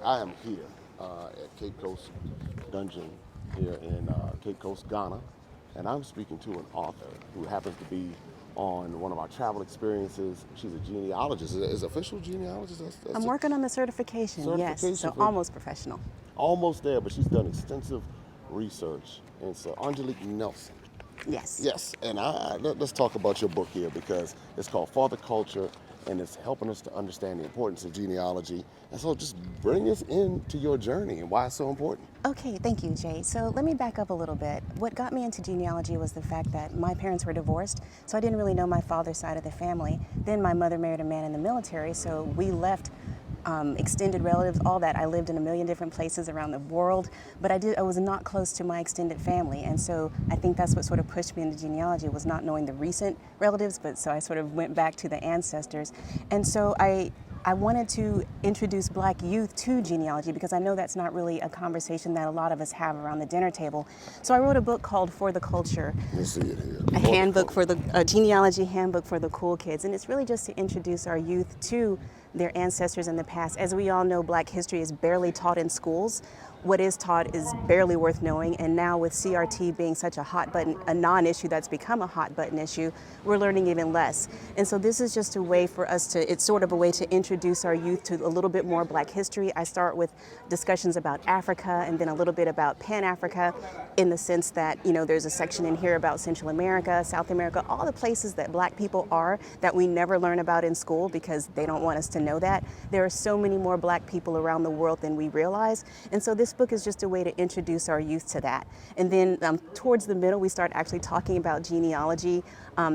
I am here at Cape Coast Dungeon here in Cape Coast, Ghana, and I'm speaking to an author who happens to be on one of our travel experiences. She's a genealogist. Is official genealogist? I'm working on the certification, yes, certification so for almost professional. almost there, but she's done extensive research. And so Aungelic Nelson. Yes. Yes, and let's talk about your book here because it's called Father Culture, and it's helping us to understand the importance of genealogy. And so just bring us into your journey and why it's so important. Okay, thank you, Jay. So let me back up a little bit. What got me into genealogy was the fact that my parents were divorced, so I didn't really know my father's side of the family. Then my mother married a man in the military, so we left extended relatives, all that. I lived in a million different places around the world, but I was not close to my extended family. And so I think that's what sort of pushed me into genealogy, was not knowing the recent relatives, but so I sort of went back to the ancestors. And so I wanted to introduce Black youth to genealogy because I know that's not really a conversation that a lot of us have around the dinner table. So I wrote a book called For the Culture. Let's see it here. A handbook for the genealogy handbook for the cool kids, and it's really just to introduce our youth to their ancestors in the past. As we all know, Black history is barely taught in schools. What is taught is barely worth knowing, and now with CRT being such a hot button, a non-issue that's become a hot button issue, we're learning even less. And so this is just a way for us to, it's sort of a way to introduce our youth to a little bit more Black history. I start with discussions about Africa and then a little bit about Pan-Africa, in the sense that, you know, there's a section in here about Central America, South America, all the places that Black people are that we never learn about in school because they don't want us to know that. There are so many more Black people around the world than we realize. And so this book is just a way to introduce our youth to that. And then towards the middle, we start actually talking about genealogy,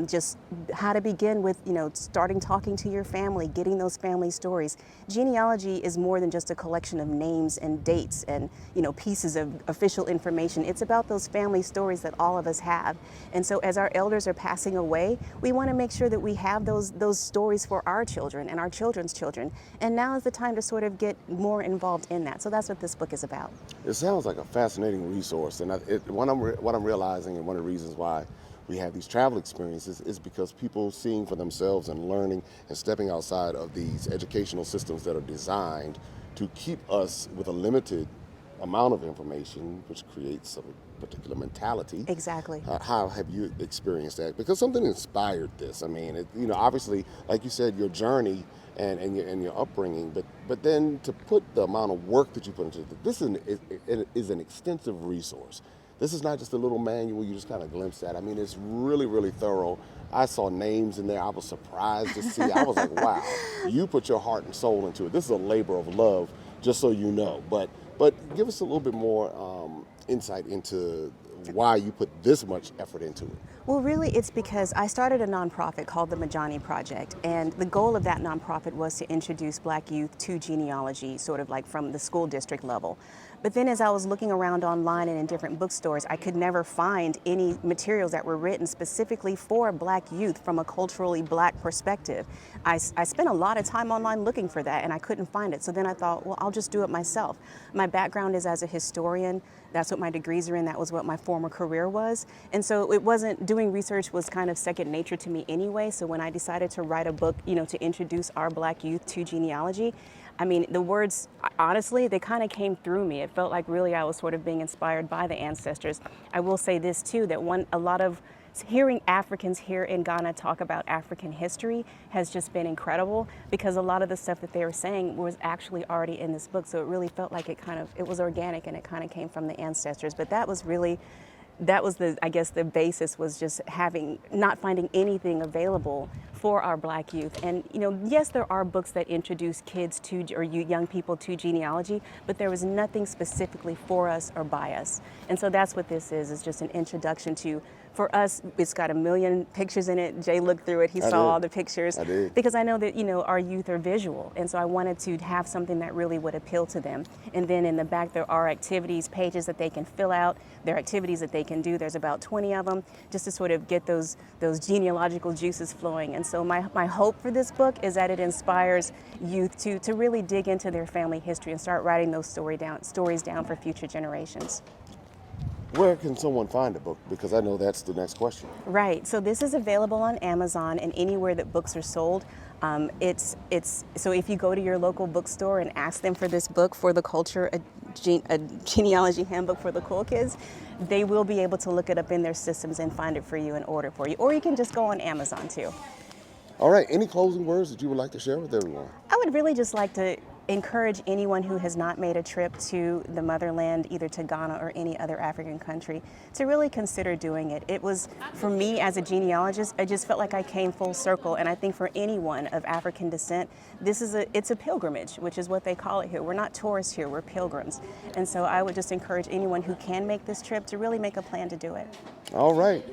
just how to begin with, you know, starting talking to your family, getting those family stories. Genealogy is more than just a collection of names and dates and, you know, pieces of official information. It's about those family stories that all of us have. And so as our elders are passing away, we want to make sure that we have those stories for our children and our children's children. And now is the time to sort of get more involved in that. So that's what this book is about. It sounds like a fascinating resource, and what I'm realizing, and one of the reasons why we have these travel experiences is because people seeing for themselves and learning and stepping outside of these educational systems that are designed to keep us with a limited amount of information, which creates a particular mentality. Exactly. How have you experienced that? Because something inspired this. I mean, you know, obviously, like you said, your journey and your upbringing, but then to put the amount of work that you put into it, this is an extensive resource. This is not just a little manual you just kind of glimpse at. I mean, it's really, really thorough. I saw names in there I was surprised to see. I was like, wow, you put your heart and soul into it. This is a labor of love, just so you know. But give us a little bit more insight into why you put this much effort into it. Well, really, it's because I started a nonprofit called the Majani Project, and the goal of that nonprofit was to introduce Black youth to genealogy, sort of like from the school district level. But then as I was looking around online and in different bookstores, I could never find any materials that were written specifically for Black youth from a culturally Black perspective. I spent a lot of time online looking for that, and I couldn't find it. So then I thought, well, I'll just do it myself. My background is as a historian. That's what my degrees are in. That was what my former career was. And so it wasn't, doing research was kind of second nature to me anyway. So when I decided to write a book, you know, to introduce our Black youth to genealogy, I mean, the words, honestly, they kind of came through me. It felt like really I was sort of being inspired by the ancestors. I will say this too, that a lot of hearing Africans here in Ghana talk about African history has just been incredible, because a lot of the stuff that they were saying was actually already in this book. So it really felt like it was organic, and it kind of came from the ancestors. But that was I guess the basis was just not finding anything available for our Black youth. And, you know, yes, there are books that introduce kids to, or young people to genealogy, but there was nothing specifically for us or by us. And so that's what this is just an introduction to, for us, it's got 1 million pictures in it. Jay looked through it, he saw all the pictures. I did. Because I know that, you know, our youth are visual, and so I wanted to have something that really would appeal to them. And then in the back there are activities, pages that they can fill out. There are activities that they can do. There's about 20 of them, just to sort of get those genealogical juices flowing. And so my hope for this book is that it inspires youth to really dig into their family history and start writing those stories down for future generations. Where can someone find the book? Because I know that's the next question. Right. So this is available on Amazon and anywhere that books are sold. So if you go to your local bookstore and ask them for this book, For the Culture, a genealogy handbook for the cool kids, they will be able to look it up in their systems and find it for you and order it for you. Or you can just go on Amazon too. All right, any closing words that you would like to share with everyone? I would really just like to encourage anyone who has not made a trip to the motherland, either to Ghana or any other African country, to really consider doing it. It was, for me as a genealogist, I just felt like I came full circle, and I think for anyone of African descent, it's a pilgrimage, which is what they call it here. We're not tourists here, we're pilgrims. And so I would just encourage anyone who can make this trip to really make a plan to do it. All right.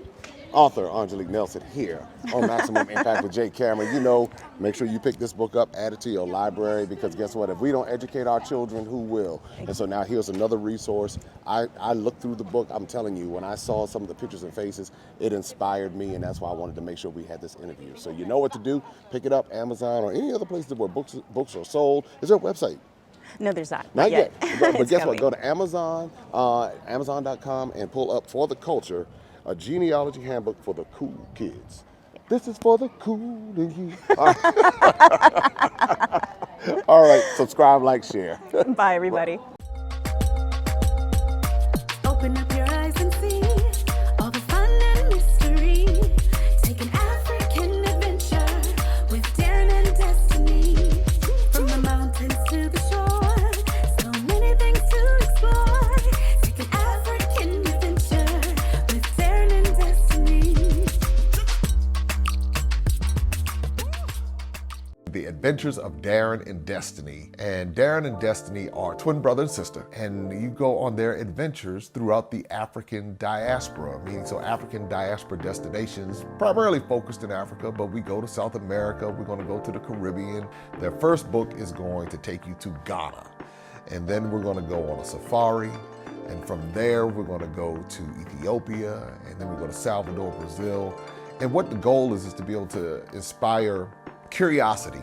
Author Aungelic Nelson here on Maximum Impact with Jay Cameron. You know, make sure you pick this book up, add it to your library, because guess what? If we don't educate our children, who will? And so now here's another resource. I looked through the book. I'm telling you, when I saw some of the pictures and faces, it inspired me, and that's why I wanted to make sure we had this interview. So you know what to do. Pick it up, Amazon or any other place where books are sold. Is there a website? No, there's not. Not yet. But guess coming. what? Go to Amazon, Amazon.com, and pull up For the Culture, a genealogy handbook for the cool kids. This is for the cool in you. All right, subscribe, like, share. Bye, everybody. Open up your eyes and see all the fun and mystery. Take an African adventure with Darren and Destiny. From the mountains to the shore, so many things to explore. Take an African adventure with Darren and Destiny. The Adventures of Darren and Destiny. And Darren and Destiny are twin brother and sister, and you go on their adventures throughout the African diaspora, meaning so African diaspora destinations, primarily focused in Africa, but we go to South America, we're going to go to the Caribbean. Their first book is going to take you to Ghana, and then we're going to go on a safari, and from there we're going to go to Ethiopia, and then we go to Salvador, Brazil. And what the goal is to be able to inspire curiosity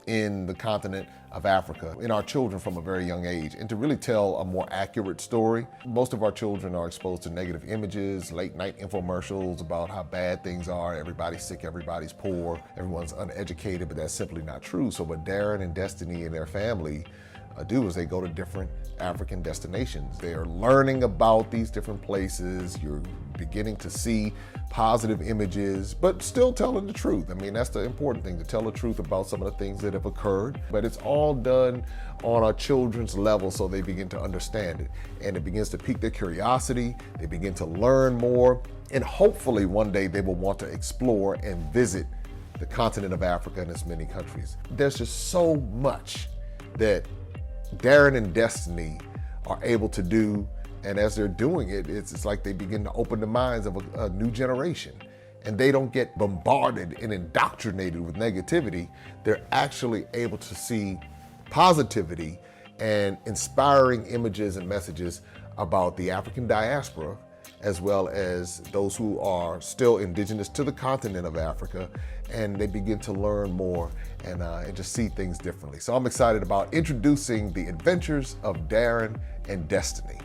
in the continent of Africa, in our children from a very young age, and to really tell a more accurate story. Most of our children are exposed to negative images, late night infomercials about how bad things are, everybody's sick, everybody's poor, everyone's uneducated, but that's simply not true. So what Darren and Destiny and their family do is they go to different African destinations. They are learning about these different places. You're beginning to see positive images, but still telling the truth. I mean, that's the important thing, to tell the truth about some of the things that have occurred. But it's all done on our children's level so they begin to understand it. And it begins to pique their curiosity. They begin to learn more. And hopefully one day they will want to explore and visit the continent of Africa and its many countries. There's just so much that Darren and Destiny are able to do, and as they're doing it, it's like they begin to open the minds of a new generation, and they don't get bombarded and indoctrinated with negativity. They're actually able to see positivity and inspiring images and messages about the African diaspora, as well as those who are still indigenous to the continent of Africa, and they begin to learn more and just see things differently. So I'm excited about introducing The Adventures of Darren and Destiny.